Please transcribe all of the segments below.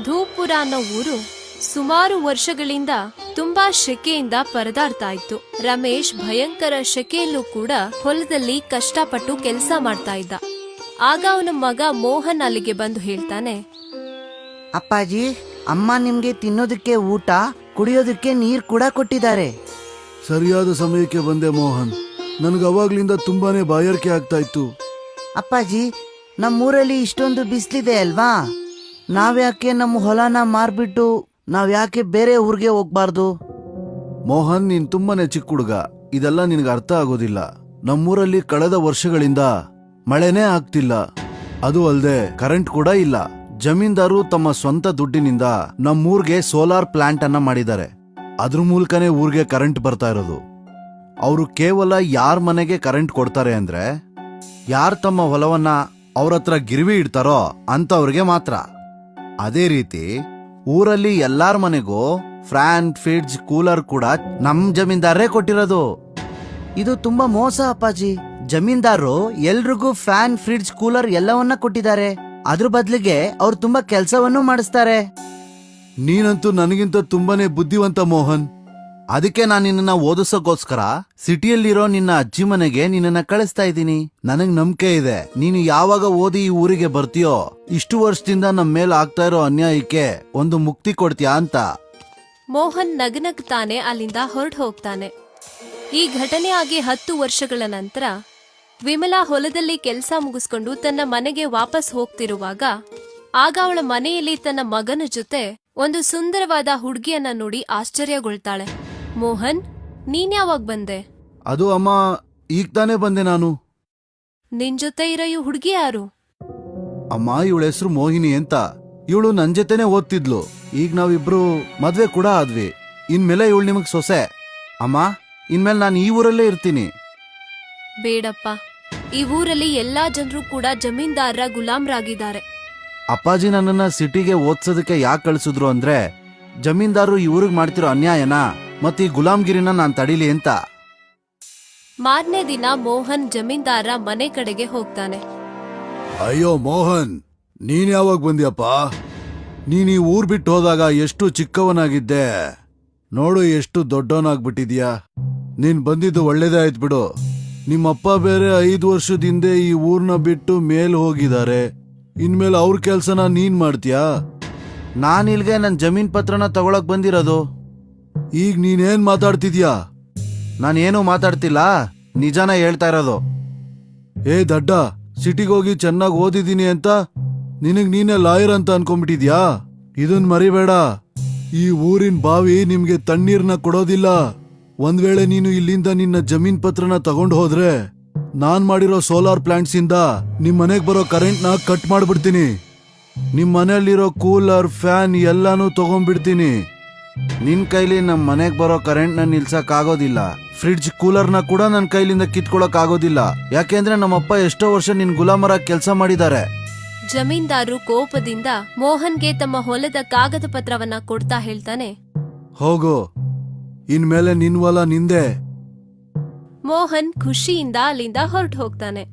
ಧೂಪುರ ಅನ್ನೋ ಊರು ಸುಮಾರು ವರ್ಷಗಳಿಂದ ತುಂಬಾ ಶೆಕೆಯಿಂದ ಪರದಾಡ್ತಾ ಇತ್ತು. ರಮೇಶ್ ಭಯಂಕರ ಶೆಕೆಯಲ್ಲೂ ಕೂಡ ಹೊಲದಲ್ಲಿ ಕಷ್ಟಪಟ್ಟು ಕೆಲಸ ಮಾಡ್ತಾ ಇದ್ದ. ಆಗ ಅವನ ಮಗ ಮೋಹನ್ ಅಲ್ಲಿಗೆ ಬಂದು ಹೇಳ್ತಾನೆ, ಅಪ್ಪಾಜಿ, ಅಮ್ಮ ನಿಮ್ಗೆ ತಿನ್ನೋದಕ್ಕೆ ಊಟ, ಕುಡಿಯೋದಕ್ಕೆ ನೀರ್ ಕೂಡ ಕೊಟ್ಟಿದ್ದಾರೆ. ಸರಿಯಾದ ಸಮಯಕ್ಕೆ ಬಂದೆ ಮೋಹನ್. ನನಗೆ ಅವಾಗ್ಲಿಂದ ತುಂಬಾನೇ ಬಾಯಾರಿಕೆ ಆಗ್ತಾ ಇತ್ತು. ಅಪ್ಪಾಜಿ, ನಮ್ಮೂರಲ್ಲಿ ಇಷ್ಟೊಂದು ಬಿಸಿಲಿದೆ ಅಲ್ವಾ, ನಾವ್ಯಾಕೆ ನಮ್ಮ ಹೊಲನ ಮಾರ್ಬಿಟ್ಟು ನಾವ್ಯಾಕೆ ಬೇರೆ ಊರಿಗೆ ಹೋಗ್ಬಾರ್ದು? ಮೋಹನ್, ನೀನ್ ತುಂಬಾನೇ ಚಿಕ್ಕ ಹುಡುಗ, ಇದೆಲ್ಲ ನಿನಗೆ ಅರ್ಥ ಆಗೋದಿಲ್ಲ. ನಮ್ಮೂರಲ್ಲಿ ಕಳೆದ ವರ್ಷಗಳಿಂದ ಮಳೆನೇ ಆಗ್ತಿಲ್ಲ. ಅದು ಅಲ್ಲದೆ ಕರೆಂಟ್ ಕೂಡ ಇಲ್ಲ. ಜಮೀನ್ದಾರು ತಮ್ಮ ಸ್ವಂತ ದುಡ್ಡಿನಿಂದ ನಮ್ಮೂರ್ಗೆ ಸೋಲಾರ್ ಪ್ಲಾಂಟ್ ಅನ್ನ ಮಾಡಿದ್ದಾರೆ. ಅದ್ರ ಮೂಲಕನೇ ಊರಿಗೆ ಕರೆಂಟ್ ಬರ್ತಾ ಇರೋದು. ಅವರು ಕೇವಲ ಯಾರ ಮನೆಗೆ ಕರೆಂಟ್ ಕೊಡ್ತಾರೆ ಅಂದ್ರೆ, ಯಾರು ತಮ್ಮ ಹೊಲವನ್ನ ಅವ್ರ ಹತ್ರ ಗಿರ್ವಿ ಇಡ್ತಾರೋ ಅಂತವ್ರಿಗೆ ಮಾತ್ರ. ಅದೇ ರೀತಿ ಊರಲ್ಲಿ ಎಲ್ಲಾರ ಮನೆಗೂ ಫ್ಯಾನ್, ಫ್ರಿಡ್ಜ್, ಕೂಲರ್ ಕೂಡ ನಮ್ ಜಮೀನ್ದಾರೇ ಕೊಟ್ಟಿರೋದು. ಇದು ತುಂಬಾ ಮೋಸ ಅಪ್ಪಾಜಿ. ಜಮೀನ್ದಾರು ಎಲ್ರಿಗೂ ಫ್ಯಾನ್, ಫ್ರಿಡ್ಜ್, ಕೂಲರ್ ಎಲ್ಲವನ್ನ ಕೊಟ್ಟಿದ್ದಾರೆ. ಅದ್ರ ಬದಲಿಗೆ ಅವ್ರು ತುಂಬಾ ಕೆಲಸವನ್ನು ಮಾಡಿಸ್ತಾರೆ. ನೀನಂತೂ ನನಗಿಂತ ತುಂಬಾನೇ ಬುದ್ಧಿವಂತ ಮೋಹನ್. ಅದಕ್ಕೆ ನಾನು ನಿನ್ನ ಓದಿಸೋಕೋಸ್ಕರ ಸಿಟಿಯಲ್ಲಿರೋ ನಿನ್ನ ಅಜ್ಜಿ ಮನೆಗೆ ನಿನ್ನ ಕಳಿಸ್ತಾ ಇದ್ದೀನಿ. ನನಗ್ ನಂಬಿಕೆ ಇದೆ, ನೀನು ಯಾವಾಗ ಓದಿ ಈ ಊರಿಗೆ ಬರ್ತೀಯೋ ಇಷ್ಟು ವರ್ಷದಿಂದ ನಮ್ಮ ಮೇಲೆ ಆಗ್ತಾ ಇರೋ ಅನ್ಯಾಯಕ್ಕೆ ಒಂದು ಮುಕ್ತಿ ಕೊಡ್ತೀಯಾ ಅಂತ. ಮೋಹನ್ ನಗನಗ್ತಾನೆ ಅಲ್ಲಿಂದ ಹೊರಟು ಹೋಗ್ತಾನೆ. ಈ ಘಟನೆ ಆಗಿ 10 ವರ್ಷಗಳ ನಂತರ ವಿಮಲಾ ಹೊಲದಲ್ಲಿ ಕೆಲಸ ಮುಗಿಸ್ಕೊಂಡು ತನ್ನ ಮನೆಗೆ ವಾಪಸ್ ಹೋಗ್ತಿರುವಾಗ ಆಗ ಅವಳ ಮನೆಯಲ್ಲಿ ತನ್ನ ಮಗನ ಜೊತೆ ಒಂದು ಸುಂದರವಾದ ಹುಡುಗಿಯನ್ನ ನೋಡಿ ಆಶ್ಚರ್ಯಗೊಳ್ತಾಳೆ. ಮೋಹನ್, ನೀನ್ ಯಾವಾಗ ಬಂದೆ? ಅದು ಅಮ್ಮ, ಈಗ ತಾನೇ ಬಂದೆ ನಾನು. ನಿನ್ ಜೊತೆ ಇರೋ ಈ ಹುಡುಗಿ ಯಾರು? ಅಮ್ಮ, ಇವಳ ಹೆಸರು ಮೋಹಿನಿ ಅಂತ. ಇವಳು ನನ್ ಜೊತೆನೆ ಓದ್ತಿದ್ಲು. ಈಗ ನಾವಿಬ್ರು ಮದ್ವೆ ಕೂಡ ಆದ್ವಿ. ಇನ್ಮೇಲೆ ಇವಳು ನಿಮಗ್ ಸೊಸೆ. ಅಮ್ಮ, ಇನ್ಮೇಲೆ ನಾನು ಈ ಊರಲ್ಲೇ ಇರ್ತೀನಿ. ಬೇಡಪ್ಪ, ಈ ಊರಲ್ಲಿ ಎಲ್ಲಾ ಜನರು ಕೂಡ ಜಮೀನ್ದಾರರ ಗುಲಾಮ್ರಾಗಿದ್ದಾರೆ. ಅಪ್ಪಾಜಿ ನನ್ನನ್ನ ಸಿಟಿಗೆ ಓದ್ಸೋದಕ್ಕೆ ಯಾಕೆ ಕಳಿಸಿದ್ರು ಅಂದ್ರೆ, ಜಮೀನ್ದಾರರು ಈ ಊರಿಗೆ ಮಾಡ್ತಿರೋ ಅನ್ಯಾಯನ ಮತ್ತೆ ಈ ಗುಲಾಮ್ಗಿರಿನ ನಾನ್ ತಡೀಲಿ ಅಂತ. ಮಾರನೇ ದಿನ ಮೋಹನ್ ಜಮೀನ್ದಾರ ಮನೆ ಕಡೆಗೆ ಹೋಗ್ತಾನೆ. ಅಯ್ಯೋ ಮೋಹನ್, ನೀನ್ ಯಾವಾಗ ಬಂದ್ಯಪ್ಪ? ನೀನ್ ಈ ಊರ್ ಬಿಟ್ಟು ಹೋದಾಗ ಎಷ್ಟು ಚಿಕ್ಕವನಾಗಿದ್ದೆ, ನೋಡು ಎಷ್ಟು ದೊಡ್ಡವನಾಗ್ಬಿಟ್ಟಿದ್ಯಾ. ನೀನ್ ಬಂದಿದ್ದು ಒಳ್ಳೇದೇ ಆಯ್ತು ಬಿಡು. ನಿಮ್ಮಪ್ಪ ಬೇರೆ 5 ವರ್ಷದ ಹಿಂದೆ ಈ ಊರ್ನ ಬಿಟ್ಟು ಮೇಲ್ ಹೋಗಿದ್ದಾರೆ. ಇನ್ಮೇಲೆ ಅವ್ರ ಕೆಲ್ಸನ ನೀನ್ ಮಾಡ್ತೀಯಾ? ನಾನ್ ಇಲ್ಗೆ ನನ್ ಜಮೀನ್ ಪತ್ರನ ತಗೊಳಕ್ ಬಂದಿರೋದು. ಈಗ ನೀನೇನ್ ಮಾತಾಡ್ತಿದ್ಯಾ? ನಾನೇನು ಮಾತಾಡ್ತಿಲ್ಲ, ನಿಜಾನ ಹೇಳ್ತಾ ಇರೋದು. ಏ ದಡ್ಡ, ಸಿಟಿಗೋಗಿ ಚೆನ್ನಾಗಿ ಓದಿದೀನಿ ಅಂತ ನಿನಗ್ ನೀನೇ ಲಾಯರ್ ಅಂತ ಅನ್ಕೊಂಡ್ಬಿಟ್ಟಿದ್ಯಾ? ಇದನ್ ಮರಿಬೇಡ. ಈ ಊರಿನ ಬಾವಿ ನಿಮ್ಗೆ ತಣ್ಣೀರ್ನ ಕೊಡೋದಿಲ್ಲ. ಒಂದ್ ವೇಳೆ ನೀನು ಇಲ್ಲಿಂದ ನಿನ್ನ ಜಮೀನ್ ಪತ್ರನ ತಗೊಂಡು ಹೋದ್ರೆ ನಾನ್ ಮಾಡಿರೋ ಸೋಲಾರ್ ಪ್ಲಾಂಟ್ಸ್ ಇಂದ ನಿಮ್ ಮನೆಗ್ ಬರೋ ಕರೆಂಟ್ ನ ಕಟ್ ಮಾಡ್ಬಿಡ್ತೀನಿ. ನಿಮ್ ಮನೆಯಲ್ಲಿರೋ ಕೂಲರ್, ಫ್ಯಾನ್ ಎಲ್ಲಾನು ತಗೊಂಡ್ಬಿಡ್ತೀನಿ. ನಿನ್ ಕೈಲಿ ನಮ್ ಮನೆಗ್ ಬರೋ ಕರೆಂಟ್ ನ ನಿಲ್ಸಕ್ ಆಗೋದಿಲ್ಲ. ಫ್ರಿಡ್ಜ್, ಕೂಲರ್ನ ಕೂಡ ನನ್ ಕೈಲಿಂದ ಕಿತ್ಕೊಳಕ್ ಆಗೋದಿಲ್ಲ. ಯಾಕೆಂದ್ರೆ ನಮ್ಮಪ್ಪ ಎಷ್ಟೋ ವರ್ಷ ನಿನ್ ಗುಲಾಮರಾಗಿ ಕೆಲಸ ಮಾಡಿದ್ದಾರೆ. ಜಮೀನ್ದಾರು ಕೋಪದಿಂದ ಮೋಹನ್ಗೆ ತಮ್ಮ ಹೊಲದ ಕಾಗದ ಪತ್ರವನ್ನ ಕೊಡ್ತಾ ಹೇಳ್ತಾನೆ, ಹೋಗು, ಇನ್ಮೇಲೆ ನಿನ್ ಹೊಲ ನಿಂದೆ. ಮೋಹನ್ ಖುಷಿಯಿಂದ ಅಲ್ಲಿಂದ ಹೊರಟು ಹೋಗ್ತಾನೆ.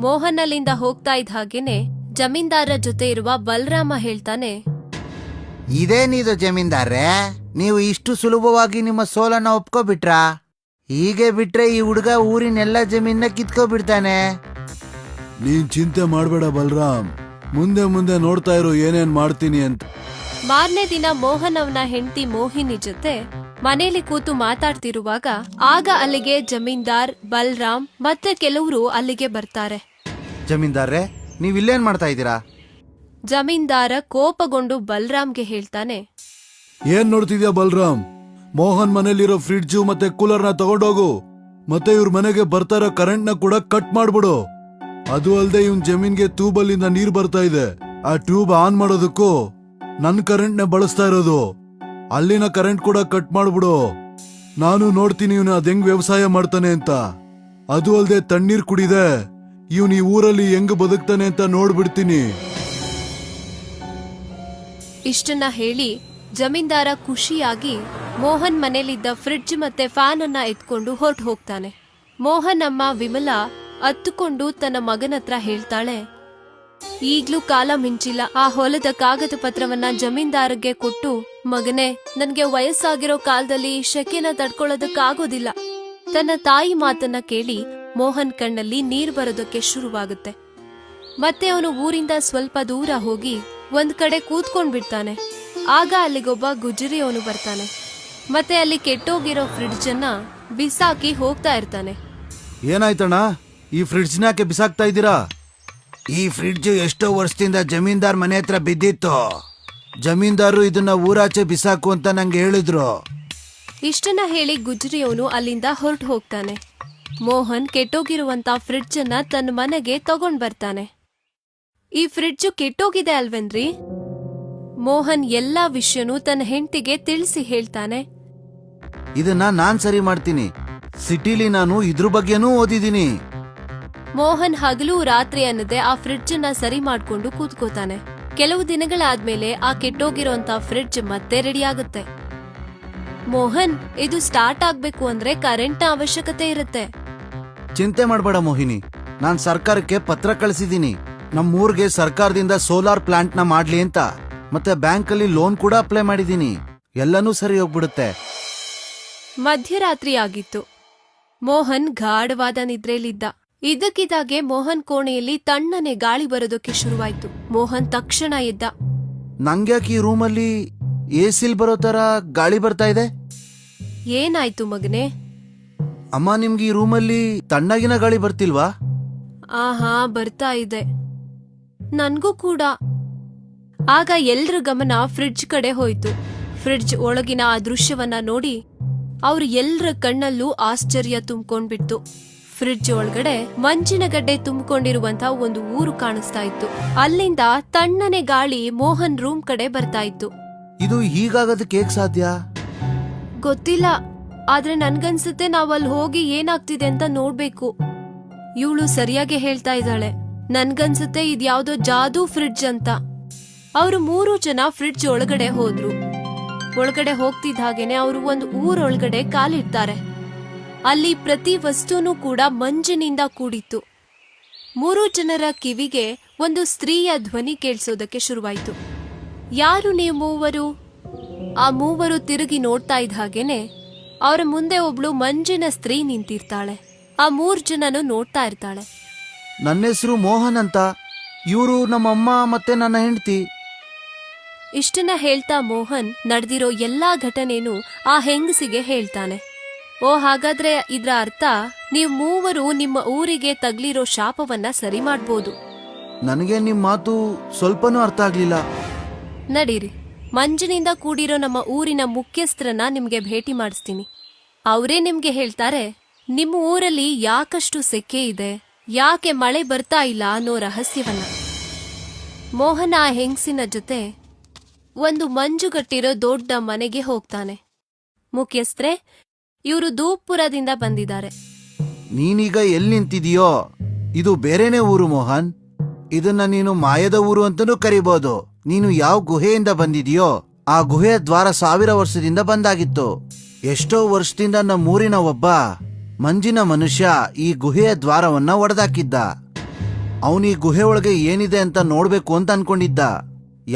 ಮೋಹನ್ ಅಲ್ಲಿಂದ ಹೋಗ್ತಾ ಇದ್ದ ಹಾಗೇನೆ ಜಮೀನ್ದಾರ ಜೊತೆ ಇರುವ ಬಲರಾಮ ಹೇಳ್ತಾನೆ, ಇದೇನಿದು ಜಮೀನ್ದಾರ್ರೆ, ನೀವು ಇಷ್ಟು ಸುಲಭವಾಗಿ ನಿಮ್ಮ ಸೋಲನ್ನ ಒಪ್ಕೋಬಿಟ್ರಾ? ಹೀಗೆ ಬಿಟ್ರೆ ಈ ಹುಡುಗ ಊರಿನೆಲ್ಲ ಜಮೀನ ಕಿತ್ಕೋಬಿಡ್ತಾನೆ. ನೀನ್ ಚಿಂತೆ ಮಾಡ್ಬೇಡ ಬಲರಾಮ್, ಮುಂದೆ ಮುಂದೆ ನೋಡ್ತಾ ಇರು ಏನೇನ್ ಮಾಡ್ತೀನಿ ಅಂತ. ಮಾರನೇ ದಿನ ಮೋಹನ್ ಅವನ ಹೆಂಡತಿ ಮೋಹಿನಿ ಜೊತೆ ಮನೇಲಿ ಕೂತು ಮಾತಾಡ್ತಿರುವಾಗ ಆಗ ಅಲ್ಲಿಗೆ ಜಮೀನ್ದಾರ್, ಬಲರಾಮ್ ಮತ್ತೆ ಕೆಲವರು ಅಲ್ಲಿಗೆ ಬರ್ತಾರೆ. ಜಮೀನ್ದಾರ್ರೆ, ನೀವ್ ಇಲ್ಲೇನ್ ಮಾಡ್ತಾ ಇದ್ದೀರಾ? ಜಮೀನ್ದಾರ ಕೋಪಗೊಂಡು ಬಲರಾಮ್ಗೆ ಹೇಳ್ತಾನೆ, ಏನ್ ನೋಡ್ತಿದ್ಯಾ ಬಲರಾಮ್? ಮೋಹನ್ ಮನೇಲಿರೋ ಫ್ರಿಡ್ಜು ಮತ್ತೆ ಕೂಲರ್ನ ತಗೊಂಡೋಗು. ಮತ್ತೆ ಇವ್ರ ಮನೆಗೆ ಬರ್ತಾ ಇರೋ ಕರೆಂಟ್ ನ ಕೂಡ ಕಟ್ ಮಾಡ್ಬಿಡು. ಅದು ಅಲ್ದೆ ಇವನ್ ಜಮೀನ್ಗೆ ಟ್ಯೂಬಲ್ಲಿಂದ ನೀರ್ ಬರ್ತಾ ಇದೆ. ಆ ಟ್ಯೂಬ್ ಆನ್ ಮಾಡೋದಕ್ಕೂ ನನ್ ಕರೆಂಟ್ ನ ಬಳಸ್ತಾ ಇರೋದು. ಅಲ್ಲಿನ ಕರೆಂಟ್ ಕೂಡ ಕಟ್ ಮಾಡ್ಬಿಡು. ನಾನು ನೋಡ್ತೀನಿ ಇವನು ಅದೆಂಗ್ ವ್ಯವಸಾಯ ಮಾಡ್ತಾನೆ ಅಂತ. ಅದು ಅಲ್ದೆ ತಣ್ಣೀರ್ ಕುಡಿದೆ ಇವನ್ ಈ ಊರಲ್ಲಿ ಹೆಂಗ್ ಬದುಕ್ತಾನೆ ಅಂತ ನೋಡ್ಬಿಡ್ತೀನಿ. ಇಷ್ಟನ್ನ ಹೇಳಿ ಜಮೀನ್ದಾರ ಖುಷಿಯಾಗಿ ಮೋಹನ್ ಮನೇಲಿದ್ದ ಫ್ರಿಡ್ಜ್ ಮತ್ತೆ ಫ್ಯಾನ್ ಅನ್ನ ಎತ್ಕೊಂಡು ಹೊರಟು ಹೋಗ್ತಾನೆ. ಮೋಹನ್ ಅಮ್ಮ ವಿಮಲಾ ಅತ್ತುಕೊಂಡು ತನ್ನ ಮಗನ ಹತ್ರ ಹೇಳ್ತಾಳೆ, ಈಗ್ಲೂ ಕಾಲ ಮಿಂಚಿಲ್ಲ. ಆ ಹೊಲದ ಕಾಗದ ಪತ್ರವನ್ನ ಜಮೀನ್ದಾರ್ಗೆ ಕೊಟ್ಟು, ಮಗನೇ, ನನ್ಗೆ ವಯಸ್ಸಾಗಿರೋ ಕಾಲದಲ್ಲಿ ಶೆಕೆನ ತಡ್ಕೊಳ್ಳೋದಕ್ಕಾಗೋದಿಲ್ಲ. ತನ್ನ ತಾಯಿ ಮಾತನ್ನ ಕೇಳಿ ಮೋಹನ್ ಕಣ್ಣಲ್ಲಿ ನೀರ್ ಬರೋದಕ್ಕೆ ಶುರುವಾಗುತ್ತೆ. ಮತ್ತೆ ಅವನು ಊರಿಂದ ಸ್ವಲ್ಪ ದೂರ ಹೋಗಿ ಒಂದ್ ಕಡೆ ಕೂತ್ಕೊಂಡ್ ಬಿಡ್ತಾನೆ. ಆಗ ಅಲ್ಲಿಗೊಬ್ಬ ಗುಜರಿ ಅವನು ಬರ್ತಾನೆ. ಮತ್ತೆ ಅಲ್ಲಿ ಕೆಟ್ಟೋಗಿರೋ ಫ್ರಿಡ್ಜ್ ಅನ್ನ ಬಿಸಾಕಿ ಹೋಗ್ತಾ ಇರ್ತಾನೆ. ಏನಾಯ್ತಣ್ಣ, ಈ ಫ್ರಿಡ್ಜ್ನಾಕೆ ಬಿಸಾಕ್ತಾ ಇದ್ದೀರಾ? ಈ ಫ್ರಿಡ್ಜ್ ಎಷ್ಟೋ ವರ್ಷದಿಂದ ಜಮೀನ್ದಾರ್ ಮನೆ ಹತ್ರ ಬಿದ್ದಿತ್ತು. ಜಮೀನ್ದಾರರು ಇದನ್ನ ಊರಾಚೆ ಬಿಸಾಕು ಅಂತ ನಂಗೆ ಹೇಳಿದ್ರು. ಇಷ್ಟನ್ನ ಹೇಳಿ ಗುಜ್ರಿಯವನು ಅಲ್ಲಿಂದ ಹೊರಟು ಹೋಗ್ತಾನೆ. ಮೋಹನ್ ಕೆಟ್ಟೋಗಿರುವಂತ ಫ್ರಿಡ್ಜ್ ಅನ್ನ ತನ್ನ ಮನೆಗೆ ತಗೊಂಡ್ ಬರ್ತಾನೆ. ಈ ಫ್ರಿಡ್ಜ್ ಕೆಟ್ಟೋಗಿದೆ ಅಲ್ವೇನ್ರಿ? ಮೋಹನ್ ಎಲ್ಲಾ ವಿಷಯನೂ ತನ್ನ ಹೆಂಡತಿಗೆ ತಿಳಿಸಿ ಹೇಳ್ತಾನೆ. ಇದನ್ನ ನಾನ್ ಸರಿ ಮಾಡ್ತೀನಿ. ಸಿಟಿಲಿ ನಾನು ಇದ್ರ ಬಗ್ಗೆನೂ ಓದಿದ್ದೀನಿ. ಮೋಹನ್ ಹಗಲು ರಾತ್ರಿ ಅನ್ನದೆ ಆ ಫ್ರಿಡ್ಜ್ ಅನ್ನ ಸರಿ ಮಾಡ್ಕೊಂಡು ಕೂತ್ಕೋತಾನೆ. ಕೆಲವು ದಿನಗಳಾದ್ಮೇಲೆ ಆ ಕೆಟ್ಟೋಗಿರೋಂತ ಫ್ರಿಡ್ಜ್ ಮತ್ತೆ ರೆಡಿ ಆಗುತ್ತೆ. ಮೋಹನ್, ಇದು ಸ್ಟಾರ್ಟ್ ಆಗ್ಬೇಕು ಅಂದ್ರೆ ಕರೆಂಟ್ ಅವಶ್ಯಕತೆ ಇರುತ್ತೆ. ಚಿಂತೆ ಮಾಡ್ಬೇಡ ಮೋಹಿನಿ, ನಾನ್ ಸರ್ಕಾರಕ್ಕೆ ಪತ್ರ ಕಳಿಸಿದ್ದೀನಿ. ನಮ್ಮೂರ್ಗೆ ಸರ್ಕಾರದಿಂದ ಸೋಲಾರ್ ಪ್ಲಾಂಟ್ ನ ಮಾಡ್ಲಿ ಅಂತ. ಮತ್ತೆ ಬ್ಯಾಂಕ್ ಅಲ್ಲಿ ಲೋನ್ ಕೂಡ ಅಪ್ಲೈ ಮಾಡಿದೀನಿ. ಎಲ್ಲನೂ ಸರಿ ಹೋಗ್ಬಿಡುತ್ತೆ. ಮಧ್ಯರಾತ್ರಿ ಆಗಿತ್ತು. ಮೋಹನ್ ಗಾಢವಾದ ನಿದ್ರೆಯಲ್ಲಿದ್ದ. ಇದ್ದಕ್ಕಿದ್ದಾಗೆ ಮೋಹನ್ ಕೋಣೆಯಲ್ಲಿ ತಣ್ಣನೆ ಗಾಳಿ ಬರೋದಕ್ಕೆ ಶುರುವಾಯ್ತು. ಮೋಹನ್ ತಕ್ಷಣ ಎದ್ದ. ನಂಗ್ಯಾಕೆ ಈ ರೂಮಲ್ಲಿ ಎಸಿಲ್ ಬರೋ ತರ ಗಾಳಿ ಬರ್ತಾ ಇದೆ? ಏನಾಯ್ತು ಮಗನೇ? ಅಮ್ಮ, ನಿಮ್ಗೆ ಈ ರೂಮಲ್ಲಿ ತಣ್ಣಗಿನ ಗಾಳಿ ಬರ್ತಿಲ್ವಾ? ಆಹಾ, ಬರ್ತಾ ಇದೆ. ನನ್ಗೂ ಕೂಡ. ಆಗ ಎಲ್ರ ಗಮನ ಫ್ರಿಡ್ಜ್ ಕಡೆ ಹೋಯ್ತು. ಫ್ರಿಡ್ಜ್ ಒಳಗಿನ ಆ ದೃಶ್ಯವನ್ನ ನೋಡಿ ಅವ್ರ ಎಲ್ರ ಕಣ್ಣಲ್ಲೂ ಆಶ್ಚರ್ಯ ತುಂಬ್ಕೊಂಡ್ಬಿಡ್ತು. ಫ್ರಿಡ್ಜ್ ಒಳಗಡೆ ಮಂಜಿನ ಗಡ್ಡೆ ತುಂಬಿಕೊಂಡಿರುವಂತ ಒಂದು ಊರು ಕಾಣಿಸ್ತಾ ಇತ್ತು. ಅಲ್ಲಿಂದ ತಣ್ಣನೆ ಗಾಳಿ ಮೋಹನ್ ರೂಮ್ ಕಡೆ ಬರ್ತಾ ಇತ್ತು. ಇದು ಹೀಗಾಗೋದಕ್ಕೆ ಹೇಗ್ ಸಾಧ್ಯ? ಗೊತ್ತಿಲ್ಲ, ಆದ್ರೆ ನನ್ಗನ್ಸುತ್ತೆ ನಾವಲ್ಲಿ ಹೋಗಿ ಏನಾಗ್ತಿದೆ ಅಂತ ನೋಡ್ಬೇಕು. ಇವಳು ಸರಿಯಾಗಿ ಹೇಳ್ತಾ ಇದ್ದಾಳೆ. ನನ್ಗನ್ಸುತ್ತೆ ಇದ್ಯಾವ್ದೋ ಜಾದೂ ಫ್ರಿಡ್ಜ್ ಅಂತ. ಅವರು 3 ಜನ ಫ್ರಿಡ್ಜ್ ಒಳಗಡೆ ಹೋದ್ರು. ಒಳಗಡೆ ಹೋಗ್ತಿದ್ದ ಹಾಗೇನೆ ಅವರು ಒಂದು ಊರೊಳಗಡೆ ಕಾಲಿಡ್ತಾರೆ. ಅಲ್ಲಿ ಪ್ರತಿ ವಸ್ತುನೂ ಕೂಡ ಮಂಜಿನಿಂದ ಕೂಡಿತ್ತು. 3 ಜನರ ಕಿವಿಗೆ ಒಂದು ಸ್ತ್ರೀಯ ಧ್ವನಿ ಕೇಳಿಸೋದಕ್ಕೆ ಶುರುವಾಯ್ತು. ಯಾರು ನೀವು ಮೂವರು? ಆ ಮೂವರು ತಿರುಗಿ ನೋಡ್ತಾ ಇದ್ದ ಹಾಗೇನೆ ಅವರ ಮುಂದೆ ಒಬ್ಳು ಮಂಜಿನ ಸ್ತ್ರೀ ನಿಂತಿರ್ತಾಳೆ. ಆ 3 ಜನನು ನೋಡ್ತಾ ಇರ್ತಾಳೆ. ನನ್ನ ಹೆಸರು ಮೋಹನ್ ಅಂತ. ಇವರು ನಮ್ಮಮ್ಮ ಮತ್ತೆ ನನ್ನ ಹೆಂಡತಿ. ಇಷ್ಟನ್ನ ಹೇಳ್ತಾ ಮೋಹನ್ ನಡೆದಿರೋ ಎಲ್ಲಾ ಘಟನೆನೂ ಆ ಹೆಂಗಸಿಗೆ ಹೇಳ್ತಾನೆ. ಓ, ಹಾಗಾದ್ರೆ ಇದ್ರ ಅರ್ಥ ನೀವು ಮೂವರು ನಿಮ್ಮ ಊರಿಗೆ ತಗ್ಲಿರೋ ಶಾಪವನ್ನ ಸರಿ ಮಾಡ್ಬೋದು. ನನಗೆ ನಿಮ್ ಮಾತು ಸ್ವಲ್ಪನೂ ಅರ್ಥ ಆಗ್ಲಿಲ್ಲ. ನಡೀರಿ, ಮಂಜಿನಿಂದ ಕೂಡಿರೋ ನಮ್ಮ ಊರಿನ ಮುಖ್ಯಸ್ಥರನ್ನ ನಿಮ್ಗೆ ಭೇಟಿ ಮಾಡಿಸ್ತೀನಿ. ಅವರೇ ನಿಮ್ಗೆ ಹೇಳ್ತಾರೆ ನಿಮ್ಮ ಊರಲ್ಲಿ ಯಾಕಷ್ಟು ಸೆಕೆ ಇದೆ, ಯಾಕೆ ಮಳೆ ಬರ್ತಾ ಇಲ್ಲ ಅನ್ನೋ ರಹಸ್ಯವನ್ನ. ಮೋಹನ್ ಆ ಹೆಂಗಸಿನ ಜೊತೆ ಒಂದು ಮಂಜುಗಟ್ಟಿರೋ ದೊಡ್ಡ ಮನೆಗೆ ಹೋಗ್ತಾನೆ. ಮುಖ್ಯಸ್ಥರೇ, ಇವರು ದೂಪುರದಿಂದ ಬಂದಿದ್ದಾರೆ. ನೀನೀಗ ಎಲ್ಲಿ ನಿಂತಿದೀಯೋ ಇದು ಬೇರೆನೇ ಊರು ಮೋಹನ್. ಇದನ್ನ ನೀನು ಮಾಯದ ಊರು ಅಂತನೂ ಕರಿಬಹುದು. ನೀನು ಯಾವ ಗುಹೆಯಿಂದ ಬಂದಿದೀಯೋ ಆ ಗುಹೆಯ ದ್ವಾರ 1000 ವರ್ಷದಿಂದ ಬಂದಾಗಿತ್ತು. ಎಷ್ಟೋ ವರ್ಷದಿಂದ ನಮ್ಮೂರಿನ ಒಬ್ಬ ಮಂಜಿನ ಮನುಷ್ಯ ಈ ಗುಹೆಯ ದ್ವಾರವನ್ನ ಒಡೆದಾಕಿದ್ದ. ಅವನು ಈ ಗುಹೆ ಒಳಗೆ ಏನಿದೆ ಅಂತ ನೋಡ್ಬೇಕು ಅಂತ ಅನ್ಕೊಂಡಿದ್ದ.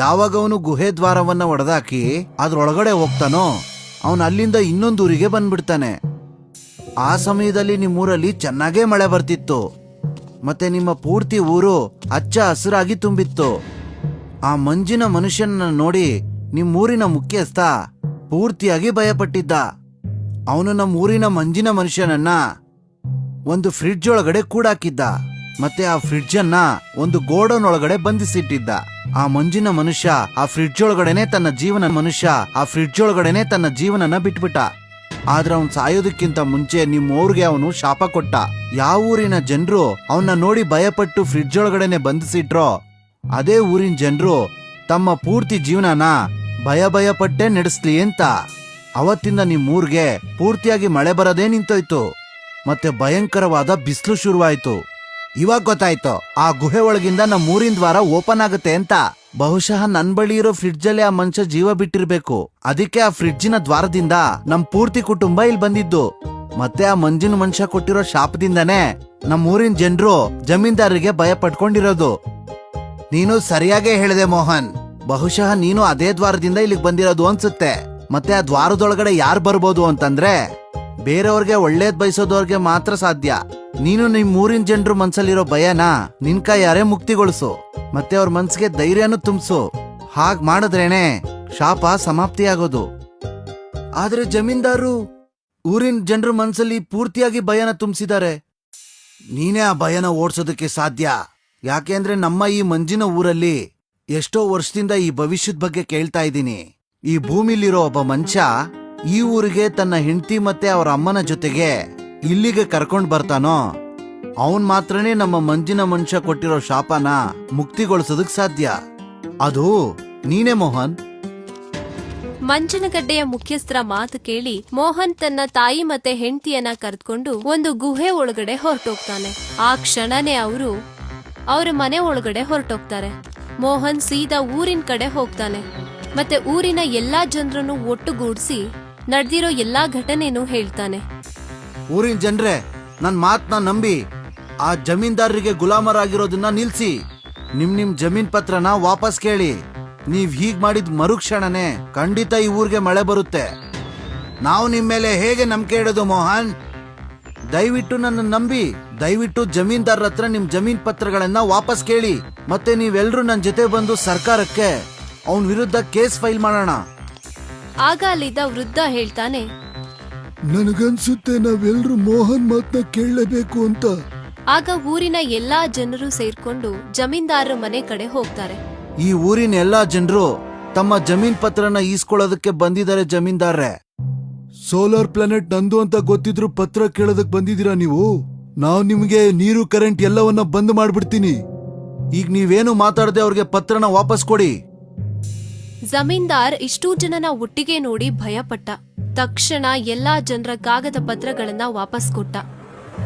ಯಾವಾಗ ಅವನು ಗುಹೆ ದ್ವಾರವನ್ನ ಒಡೆದಾಕಿ ಅದ್ರೊಳಗಡೆ ಹೋಗ್ತಾನೋ ಅವನು ಅಲ್ಲಿಂದ ಇನ್ನೊಂದೂರಿಗೆ ಬಂದ್ಬಿಡ್ತಾನೆ. ಆ ಸಮಯದಲ್ಲಿ ನಿಮ್ಮೂರಲ್ಲಿ ಚೆನ್ನಾಗೇ ಮಳೆ ಬರ್ತಿತ್ತು. ಮತ್ತೆ ನಿಮ್ಮ ಪೂರ್ತಿ ಊರು ಹಚ್ಚ ಹಸಿರಾಗಿ ತುಂಬಿತ್ತು. ಆ ಮಂಜಿನ ಮನುಷ್ಯನ ನೋಡಿ ನಿಮ್ಮೂರಿನ ಮುಖ್ಯಸ್ಥ ಪೂರ್ತಿಯಾಗಿ ಭಯಪಟ್ಟಿದ್ದ. ಅವನು ನಮ್ಮೂರಿನ ಮಂಜಿನ ಮನುಷ್ಯನನ್ನ ಒಂದು ಫ್ರಿಡ್ಜ್ ಒಳಗಡೆ ಕೂಡಾಕಿದ್ದ. ಮತ್ತೆ ಆ ಫ್ರಿಡ್ಜ್ ಅನ್ನ ಒಂದು ಗೋಡೌನ್ ಒಳಗಡೆ ಬಂಧಿಸಿಟ್ಟಿದ್ದ. ಆ ಮಂಜಿನ ಮನುಷ್ಯ ಆ ಫ್ರಿಡ್ಜ್ ಒಳಗಡೆನೆ ತನ್ನ ಜೀವನನ ಬಿಟ್ಬಿಟ್ಟ. ಆದ್ರೆ ಅವನ್ ಸಾಯೋದಕ್ಕಿಂತ ಮುಂಚೆ ನಿಮ್ಮೂರ್ಗೆ ಅವನು ಶಾಪ ಕೊಟ್ಟ. ಯಾವ ಊರಿನ ಜನರು ಅವನ್ನ ನೋಡಿ ಭಯಪಟ್ಟು ಫ್ರಿಡ್ಜ್ ಒಳಗಡೆನೆ ಬಂಧಿಸಿಟ್ರೋ ಅದೇ ಊರಿನ ಜನರು ತಮ್ಮ ಪೂರ್ತಿ ಜೀವನನ ಭಯ ಪಟ್ಟೆ ನಡೆಸ್ಲಿ ಅಂತ. ಅವತ್ತಿಂದ ನಿಮ್ಮೂರ್ಗೆ ಪೂರ್ತಿಯಾಗಿ ಮಳೆ ಬರೋದೇ ನಿಂತೋಯ್ತು. ಮತ್ತೆ ಭಯಂಕರವಾದ ಬಿಸಿಲು ಶುರುವಾಯ್ತು. ಇವಾಗ ಗೊತ್ತಾಯ್ತು ಆ ಗುಹೆ ಒಳಗಿಂದ ನಮ್ಮೂರಿನ ದ್ವಾರ ಓಪನ್ ಆಗುತ್ತೆ ಅಂತ. ಬಹುಶಃ ನನ್ ಬಳಿ ಇರೋ ಫ್ರಿಡ್ಜ್ ಅಲ್ಲಿ ಆ ಮನುಷ್ಯ ಜೀವ ಬಿಟ್ಟಿರ್ಬೇಕು. ಅದಕ್ಕೆ ಆ ಫ್ರಿಡ್ಜಿನ ದ್ವಾರದಿಂದ ನಮ್ ಪೂರ್ತಿ ಕುಟುಂಬ ಇಲ್ಲಿ ಬಂದಿದ್ದು. ಮತ್ತೆ ಆ ಮಂಜಿನ ಮನುಷ್ಯ ಕೊಟ್ಟಿರೋ ಶಾಪದಿಂದಾನೇ ನಮ್ಮೂರಿನ ಜನರು ಜಮೀನ್ದಾರರಿಗೆ ಭಯ ಪಟ್ಕೊಂಡಿರೋದು. ನೀನು ಸರಿಯಾಗೇ ಹೇಳಿದೆ ಮೋಹನ್. ಬಹುಶಃ ನೀನು ಅದೇ ದ್ವಾರದಿಂದ ಇಲ್ಲಿಗೆ ಬಂದಿರೋದು ಅನ್ಸುತ್ತೆ. ಮತ್ತೆ ಆ ದ್ವಾರದೊಳಗಡೆ ಯಾರು ಬರ್ಬೋದು ಅಂತಂದ್ರೆ ಬೇರೆಯವ್ರಿಗೆ ಒಳ್ಳೇದ್ ಬಯಸೋದವ್ರಿಗೆ ಮಾತ್ರ ಸಾಧ್ಯ. ನೀನು ನಿಮ್ ಊರಿನ ಜನರು ಮನ್ಸಲ್ಲಿರೋ ಭಯನ ನಿನ್ ಕೈಯಾರೆ ಮುಕ್ತಿಗೊಳಿಸು. ಮತ್ತೆ ಅವ್ರ ಮನ್ಸಿಗೆ ಧೈರ್ಯನೂ ತುಂಬಿಸು. ಹಾಗ್ ಮಾಡಿದ್ರೇನೆ ಶಾಪ ಸಮಾಪ್ತಿಯಾಗೋದು. ಆದ್ರೆ ಜಮೀನ್ದಾರು ಊರಿನ ಜನರ ಮನ್ಸಲ್ಲಿ ಪೂರ್ತಿಯಾಗಿ ಭಯನ ತುಂಬಿಸಿದ್ದಾರೆ. ನೀನೇ ಆ ಭಯನ ಓಡ್ಸೋದಕ್ಕೆ ಸಾಧ್ಯ. ಯಾಕೆಂದ್ರೆ ನಮ್ಮ ಈ ಮಂಜಿನ ಊರಲ್ಲಿ ಎಷ್ಟೋ ವರ್ಷದಿಂದ ಈ ಭವಿಷ್ಯದ ಬಗ್ಗೆ ಕೇಳ್ತಾ ಇದ್ದೀನಿ. ಈ ಭೂಮಿಲಿರೋ ಒಬ್ಬ ಮನುಷ್ಯ ಈ ಊರಿಗೆ ತನ್ನ ಹೆಂಡತಿ ಮತ್ತೆ ಅವರ ಅಮ್ಮನ ಜೊತೆಗೆ ಇಲ್ಲಿಗೆ ಕರ್ಕೊಂಡ್ ಬರ್ತಾನೋ ಅವನ್ ಮಾತ್ರನೇ ನಮ್ಮ ಮಂಜಿನ ಮನುಷ್ಯ ಕೊಟ್ಟಿರೋ ಶಾಪನ ಮುಕ್ತಿಗೊಳಿಸೋದಕ್ ಸಾಧ್ಯ. ಅದು ನೀನೇ ಮೋಹನ್. ಮಂಜನಗಡ್ಡೆಯ ಮುಖ್ಯಸ್ಥರ ಮಾತು ಕೇಳಿ ಮೋಹನ್ ತನ್ನ ತಾಯಿ ಮತ್ತೆ ಹೆಂಡತಿಯನ್ನ ಕರೆದುಕೊಂಡು ಒಂದು ಗುಹೆ ಒಳಗಡೆ ಹೊರಟೋಗ್ತಾನೆ. ಆ ಕ್ಷಣನೇ ಅವರು ಅವರ ಮನೆ ಒಳಗಡೆ ಹೊರಟೋಗ್ತಾರೆ. ಮೋಹನ್ ಸೀದಾ ಊರಿನ ಕಡೆ ಹೋಗ್ತಾನೆ. ಮತ್ತೆ ಊರಿನ ಎಲ್ಲಾ ಜನರನ್ನು ಒಟ್ಟುಗೂಡಿಸಿ ನಡೆದಿರೋ ಎಲ್ಲಾ ಘಟನೆನೂ ಹೇಳ್ತಾನೆ. ಊರಿನ ಜನರೇ, ನನ್ ಮಾತ್ನ ನಂಬಿ ಆ ಜಮೀನ್ದಾರರಿಗೆ ಗುಲಾಮರಾಗಿರೋದನ್ನ ನಿಲ್ಸಿ. ನಿಮ್ ಜಮೀನ್ ಪತ್ರನ ವಾಪಸ್ ಕೇಳಿ. ನೀವ್ ಹೀಗ್ ಮಾಡಿದ್ ಮರುಕ್ಷಣನೇ ಖಂಡಿತ ಈ ಊರಿಗೆ ಮಳೆ ಬರುತ್ತೆ. ನಾವು ನಿಮ್ ಮೇಲೆ ಹೇಗೆ ನಂಬಿಕೆ ಇಡೋದು ಮೋಹನ್? ದಯವಿಟ್ಟು ನನ್ನ ನಂಬಿ. ದಯವಿಟ್ಟು ಜಮೀನ್ದಾರರ ಹತ್ರ ನಿಮ್ ಜಮೀನ್ ಪತ್ರಗಳನ್ನ ವಾಪಸ್ ಕೇಳಿ. ಮತ್ತೆ ನೀವೆಲ್ರೂ ನನ್ ಜೊತೆ ಬಂದು ಸರ್ಕಾರಕ್ಕೆ ಅವನ್ ವಿರುದ್ಧ ಕೇಸ್ ಫೈಲ್ ಮಾಡೋಣ. ಆಗ ಅಲ್ಲಿದ್ದ ವೃದ್ಧ ಹೇಳ್ತಾನೆ, ನನಗನ್ಸುತ್ತೆ ನಾವೆಲ್ರೂ ಮೋಹನ್ ಮಾತನ್ನ ಕೇಳಲೇಬೇಕು ಅಂತ. ಆಗ ಊರಿನ ಎಲ್ಲಾ ಜನರು ಸೇರ್ಕೊಂಡು ಜಮೀನ್ದಾರರ ಮನೆ ಕಡೆ ಹೋಗ್ತಾರೆ. ಈ ಊರಿನ ಎಲ್ಲಾ ಜನರು ತಮ್ಮ ಜಮೀನ್ ಪತ್ರನ ಈಸ್ಕೊಳ್ಳೋದಕ್ಕೆ ಬಂದಿದ್ದಾರೆ ಜಮೀನ್ದಾರ್ರೆ. ಸೋಲಾರ್ ಪ್ಲಾನೆಟ್ ನಂದು ಅಂತ ಗೊತ್ತಿದ್ರು ಪತ್ರ ಕೇಳೋದಕ್ ಬಂದಿದ್ದೀರಾ ನೀವು? ನಾವ್ ನಿಮ್ಗೆ ನೀರು ಕರೆಂಟ್ ಎಲ್ಲವನ್ನ ಬಂದ್ ಮಾಡ್ಬಿಡ್ತೀನಿ. ಈಗ ನೀವೇನು ಮಾತಾಡದೆ ಅವ್ರಿಗೆ ಪತ್ರನ ವಾಪಸ್ ಕೊಡಿ. ಜಮೀನ್ದಾರ್ ಇಷ್ಟೂ ಜನನ ಒಟ್ಟಿಗೆ ನೋಡಿ ಭಯಪಟ್ಟ. ತಕ್ಷಣ ಎಲ್ಲಾ ಜನರ ಕಾಗದ ಪತ್ರಗಳನ್ನ ವಾಪಸ್ ಕೊಟ್ಟ.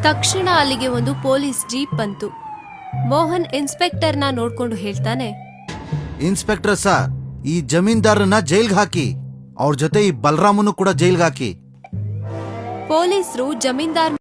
ತಕ್ಷಣ ಅಲ್ಲಿಗೆ ಒಂದು ಪೊಲೀಸ್ ಜೀಪ್ ಬಂತು. ಮೋಹನ್ ಇನ್ಸ್ಪೆಕ್ಟರ್ನ ನೋಡ್ಕೊಂಡು ಹೇಳ್ತಾನೆ, ಇನ್ಸ್ಪೆಕ್ಟರ್ ಸರ್, ಈ ಜಮೀನ್ದಾರನ್ನ ಜೈಲ್ಗೆ ಹಾಕಿ. ಅವ್ರ ಜೊತೆ ಈ ಬಲರಾಮನು ಕೂಡ ಜೈಲ್ಗೆ ಹಾಕಿ. ಪೊಲೀಸರು ಜಮೀನ್ದಾರ್